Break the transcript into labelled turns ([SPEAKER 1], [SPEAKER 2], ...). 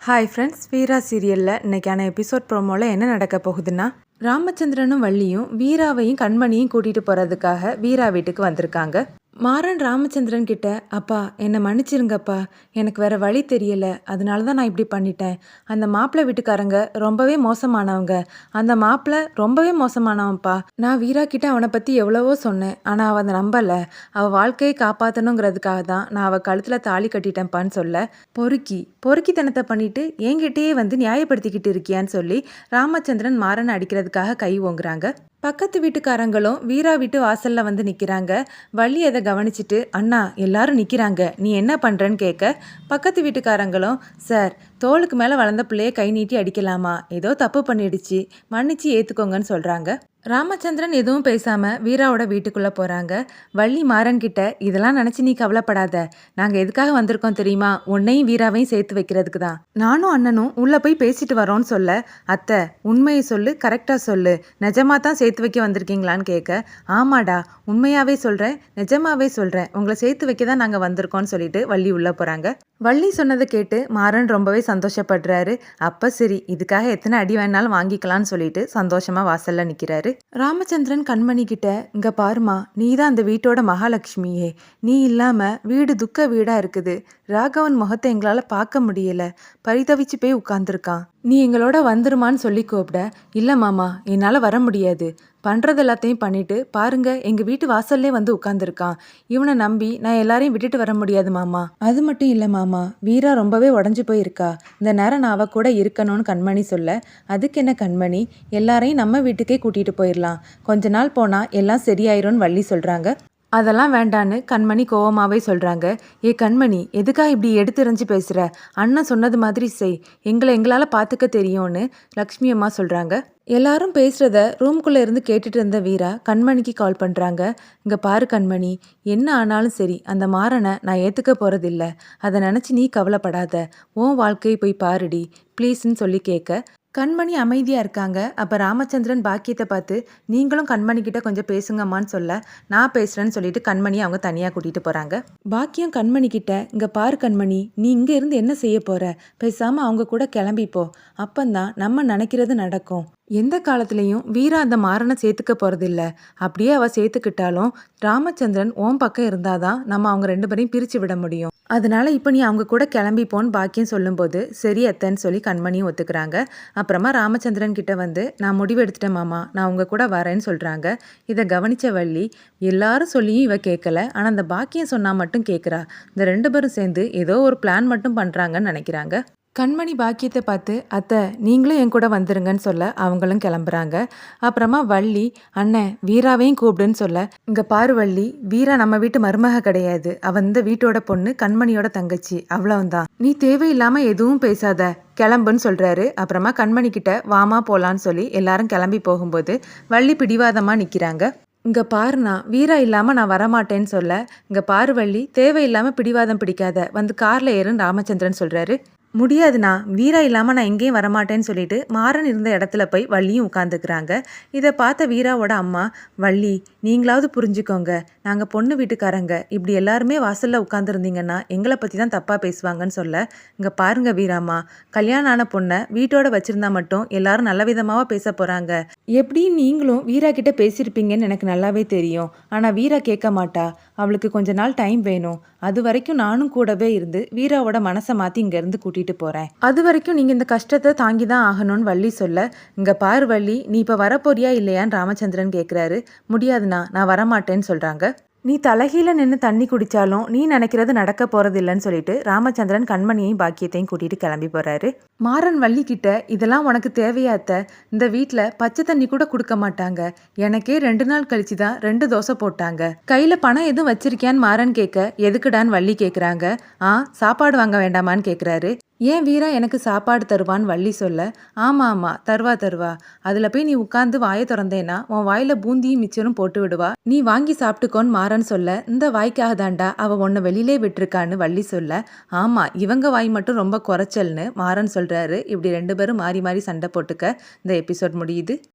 [SPEAKER 1] Hi friends, வீரா சீரியலில் இன்றைக்கான episode ப்ரோமோவில் என்ன நடக்க போகுதுன்னா, ராமச்சந்திரனும் வள்ளியும் வீராவையும் கண்மணியும் கூட்டிகிட்டு போகிறதுக்காக வீரா வீட்டுக்கு வந்திருக்காங்க. மாறன் ராமச்சந்திரன் கிட்ட, அப்பா என்னை மன்னிச்சிருங்கப்பா, எனக்கு வேற வழி தெரியலை, அதனால தான் நான் இப்படி பண்ணிட்டேன். அந்த மாப்பிள்ளை வீட்டுக்காரங்க ரொம்பவே மோசமானவங்க, அந்த மாப்பிள்ளை ரொம்பவே மோசமானவன்ப்பா. நான் வீரா கிட்ட அவனை பற்றி எவ்வளவோ சொன்னேன், ஆனால் அவன் அதை நம்பலை. அவள் வாழ்க்கையை காப்பாற்றணுங்கிறதுக்காக தான் நான் அவள் கழுத்தில் தாலி கட்டிட்டேன்ப்பான்னு சொல்ல, பொறுக்கித்தனத்தை பண்ணிட்டு என்கிட்டயே வந்து நியாயப்படுத்திக்கிட்டு இருக்கியான்னு சொல்லி ராமச்சந்திரன் மாறனை அடிக்கிறதுக்காக கை ஓங்குறாங்க. பக்கத்து வீட்டுக்காரங்களும் வீரா வீட்டு வாசல்ல வந்து நிற்கிறாங்க. வள்ளி அதை கவனிச்சுட்டு, அண்ணா எல்லாரும் நிற்கிறாங்க, நீ என்ன பண்ணுறன்னு கேட்க, பக்கத்து வீட்டுக்காரங்களும், சார் தோளுக்கு மேலே வளர்ந்த பிள்ளைய கை நீட்டி அடிக்கலாமா, ஏதோ தப்பு பண்ணிடுச்சு, மன்னிச்சு ஏற்றுக்கோங்கன்னு சொல்கிறாங்க. ராமச்சந்திரன் எதுவும் பேசாமல் வீராவோட வீட்டுக்குள்ளே போகிறாங்க. வள்ளி மாறன் கிட்ட, இதெல்லாம் நினச்சி நீ கவலைப்படாத, நாங்கள் எதுக்காக வந்திருக்கோம் தெரியுமா, உன்னையும் வீராவையும் சேர்த்து வைக்கிறதுக்கு தான். நானும் அண்ணனும் உள்ளே போய் பேசிட்டு வரோன்னு சொல்ல, அத்தை உண்மையை சொல்லு, கரெக்டாக சொல்லு, நிஜமாக தான் சேர்த்து வைக்க வந்திருக்கீங்களான்னு கேட்க, ஆமாடா உண்மையாகவே சொல்கிறேன், நிஜமாவே சொல்கிறேன், உங்களை சேர்த்து வைக்க தான் நாங்கள் வந்திருக்கோம்னு சொல்லிட்டு வள்ளி உள்ளே போகிறாங்க. வள்ளி சொன்னதை கேட்டு மாறன் ரொம்பவே சந்தோஷப்படுறாரு. அப்போ சரி, இதுக்காக எத்தனை அடி வேணாலும் வாங்கிக்கலான்னு சொல்லிட்டு சந்தோஷமாக வாசலில் நிற்கிறாரு. ராமச்சந்திரன் கண்மணி கிட்ட, இங்கே பாருமா, நீ தான் அந்த வீட்டோட மகாலட்சுமியே, நீ இல்லாமல் வீடு துக்க வீடாக இருக்குது, ராகவன் முகத்தை எங்களால் பார்க்க முடியல, பரிதவிச்சு போய் உட்காந்துருக்கான், நீ எங்களோட வந்துருமான்னு சொல்லி கூப்பிட, இல்லை மாமா என்னால் வர முடியாது, பண்ணுறது எல்லாத்தையும் பண்ணிட்டு பாருங்க எங்கள் வீட்டு வாசல்லே வந்து உட்காந்துருக்கான், இவனை நம்பி நான் எல்லாரையும் விட்டுட்டு வர முடியாது மாமா. அது மட்டும் இல்லை மாமா, வீரா ரொம்பவே உடஞ்சி போயிருக்கா, இந்த நேரம் நான் அவ கூட இருக்கணும்னு கண்மணி சொல்ல, அதுக்கு என்ன கண்மணி, எல்லாரையும் நம்ம வீட்டுக்கே கூட்டிகிட்டு போயிடலாம், கொஞ்ச நாள் போனால் எல்லாம் சரியாயிரும்னு வள்ளி சொல்கிறாங்க. அதெல்லாம் வேண்டான்னு கண்மணி கோவமாவே சொல்கிறாங்க. ஏ கண்மணி, எதுக்காக இப்படி எடுத்துரைஞ்சு பேசுகிற, அண்ணன் சொன்னது மாதிரி செய், எங்களால் பார்த்துக்க தெரியும்னு லக்ஷ்மி அம்மா சொல்கிறாங்க. எல்லாரும் பேசுகிறத ரூம்குள்ளே இருந்து கேட்டுட்டு இருந்த வீரா கண்மணிக்கு கால் பண்ணுறாங்க. இங்கே பாரு கண்மணி, என்ன ஆனாலும் சரி அந்த மாறனை நான் ஏற்றுக்க போகிறதில்ல, அதை நினச்சி நீ கவலைப்படாத, உன் வாழ்க்கையை போய் பாருடி ப்ளீஸ்ன்னு சொல்லி கேட்க, கண்மணி அமைதியாக இருக்காங்க. அப்போ ராமச்சந்திரன் பாக்கியத்தை பார்த்து, நீங்களும் கண்மணி கிட்ட கொஞ்சம் பேசுங்கம்மான்னு சொல்ல, நான் பேசுகிறேன்னு சொல்லிட்டு கண்மணி அவங்க தனியாக கூட்டிகிட்டு போகிறாங்க. பாக்கியம் கண்மணி கிட்ட, இங்கே பாரு கண்மணி, நீ இங்கே இருந்து என்ன செய்ய போகிற, பேசாமல் அவங்க கூட கிளம்பிப்போ, அப்பந்தான் நம்ம நினைக்கிறது நடக்கும். எந்த காலத்துலேயும் வீரா அந்த மாறனை சேர்த்துக்க போகிறதில்ல, அப்படியே அவள் சேர்த்துக்கிட்டாலும் ராமச்சந்திரன் ஓம் பக்கம் இருந்தாதான் நம்ம அவங்க ரெண்டு பேரையும் பிரித்து விட முடியும், அதனால இப்போ நீ அவங்க கூட கிளம்பிப்போன்னு பாக்கியம் சொல்லும்போது சரி அத்தைன்னு சொல்லி கண்மணியும் ஒத்துக்கிறாங்க. அப்புறமா ராமச்சந்திரன் கிட்ட வந்து, நான் முடிவு எடுத்துட்டேன் மாமா, நான் உங்க கூட வரேன்னு சொல்கிறாங்க. இதை கவனித்த வள்ளி, எல்லாரும் சொல்லியும் இவ கேட்கல, ஆனால் அந்த பாக்கியம் சொன்னால் மட்டும் கேட்குறா, இந்த ரெண்டு பேரும் சேர்ந்து ஏதோ ஒரு பிளான் மட்டும் பண்ணுறாங்கன்னு நினைக்கிறாங்க. கண்மணி பாக்கியத்தை பார்த்து, அத்தை நீங்களும் என் கூட வந்துருங்கன்னு சொல்ல அவங்களும் கிளம்புறாங்க. அப்புறமா வள்ளி, அண்ணன் வீராவையும் கூப்பிடுன்னு சொல்ல, இங்கே பாரு வள்ளி, வீரா நம்ம வீட்டு மருமக கிடையாது, அவன் இந்த வீட்டோட பொண்ணு, கண்மணியோட தங்கச்சி, அவ்வளவுதான், நீ தேவையில்லாமல் எதுவும் பேசாத, கிளம்புன்னு சொல்கிறாரு. அப்புறமா கண்மணி கிட்ட வாமா போகலான்னு சொல்லி எல்லாரும் கிளம்பி போகும்போது வள்ளி பிடிவாதமாக நிற்கிறாங்க. இங்கே பாருண்ணா, வீரா இல்லாமல் நான் வரமாட்டேன்னு சொல்ல, இங்கே பாரு வள்ளி, தேவையில்லாமல் பிடிவாதம் பிடிக்காத, வந்து காரில் ஏறுன்னு ராமச்சந்திரன் சொல்கிறாரு. முடியாதுண்ணா, வீரா இல்லாமல் நான் எங்கேயும் வரமாட்டேன்னு சொல்லிட்டு மாறன் இருந்த இடத்துல போய் வள்ளியும் உட்காந்துக்கிறாங்க. இதை பார்த்த வீராவோட அம்மா, வள்ளி நீங்களாவது புரிஞ்சுக்கோங்க, நாங்கள் பொண்ணு வீட்டுக்காரங்க, இப்படி எல்லாருமே வாசலில் உட்காந்துருந்தீங்கன்னா எங்களை பற்றி தான் தப்பாக பேசுவாங்கன்னு சொல்ல, இங்கே பாருங்க வீராம்மா, கல்யாணம் ஆன பொண்ணை வீட்டோட வச்சுருந்தா மட்டும் எல்லாரும் நல்ல விதமாக பேச போகிறாங்க, எப்படின்னு நீங்களும் வீரா கிட்ட பேசியிருப்பீங்கன்னு எனக்கு நல்லாவே தெரியும், ஆனால் வீரா கேட்க மாட்டா, அவளுக்கு கொஞ்ச நாள் டைம் வேணும், அது வரைக்கும் நானும் கூடவே இருந்து வீராவோட மனசை மாற்றி இங்கேருந்து கூட்டிகிட்டு போகிறேன், அது வரைக்கும் நீங்கள் இந்த கஷ்டத்தை தாங்கி தான் ஆகணும்னு வள்ளி சொல்ல, இங்கே பாரு வள்ளி, நீ இப்போ வரப்போறியா இல்லையான்னு ராமச்சந்திரன் கேட்குறாரு. முடியாதுண்ணா, நான் வரமாட்டேன்னு சொல்கிறாங்க. நீ தலைகீழ நின்று தண்ணி குடித்தாலும் நீ நினைக்கிறது நடக்க போகிறது இல்லைன்னு சொல்லிட்டு ராமச்சந்திரன் கண்மணியையும் பாக்கியத்தையும் கூட்டிகிட்டு கிளம்பி போகிறாரு. மாறன் வள்ளி கிட்ட, இதெல்லாம் உனக்கு தேவையாத்த, இந்த வீட்டில் பச்சை தண்ணி கூட கொடுக்க மாட்டாங்க, எனக்கே 2 நாள் கழிச்சு தான் 2 தோசை போட்டாங்க, கையில் பணம் எதுவும் வச்சிருக்கியான்னு மாறன் கேட்க, எதுக்குடான்னு வள்ளி கேட்குறாங்க. சாப்பாடு வாங்க வேண்டாமான்னு கேட்குறாரு. ஏன் வீரா எனக்கு சாப்பாடு தருவான்னு வள்ளி சொல்ல, ஆமாம் தருவா, அதில் போய் நீ உட்காந்து வாயை திறந்தேன்னா உன் வாயில் பூந்தியும் மிச்சரும் போட்டு விடுவா, நீ வாங்கி சாப்பிட்டுக்கோன்னு மாறன் சொல்ல, இந்த வாய்க்காக தாண்டா அவள் உன்னை வெளியிலே விட்டுருக்கான்னு வள்ளி சொல்ல, ஆமாம் இவங்க வாய் மட்டும் ரொம்ப குறைச்சல்னு மாறன் சொல்கிறாரு. இப்படி 2 பேரும் மாறி மாறி சண்டை போட்டுக்க இந்த எபிசோட் முடியுது.